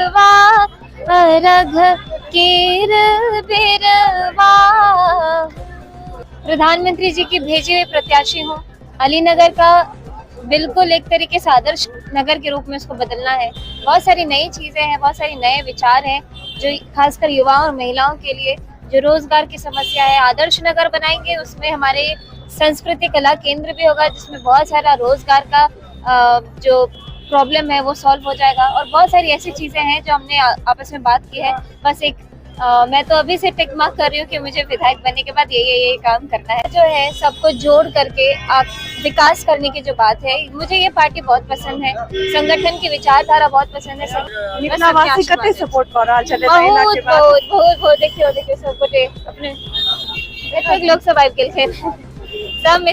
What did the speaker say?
बिरवा रघ केर बिरवा। प्रधानमंत्री जी की भेजे हुए प्रत्याशी हूँ। अलीनगर का बिल्कुल एक तरीके से आदर्श नगर के रूप में उसको बदलना है। बहुत सारी नई चीजें हैं, बहुत सारे नए विचार हैं जो खासकर युवाओं और महिलाओं के लिए, जो रोजगार की समस्या है, आदर्श नगर बनाएंगे। उसमें हमारे संस्कृति कला केंद्र भी होगा जिसमें बहुत सारा रोजगार का जो प्रॉब्लम है वो सॉल्व हो जाएगा। और बहुत सारी ऐसी चीजें हैं जो हमने आपस में बात की है। बस एक मैं तो अभी से टिक मार्क कर रही हूँ कि मुझे विधायक बनने के बाद ये काम करना है। जो है सबको जोड़ करके आप विकास करने की जो बात है, मुझे ये पार्टी बहुत पसंद है। संगठन की विचारधारा बहुत पसंद है। सपोर्ट कर रहा है बहुत बहुत बहुत बहुत देखिए सब कुछ अपने लोग सब सब में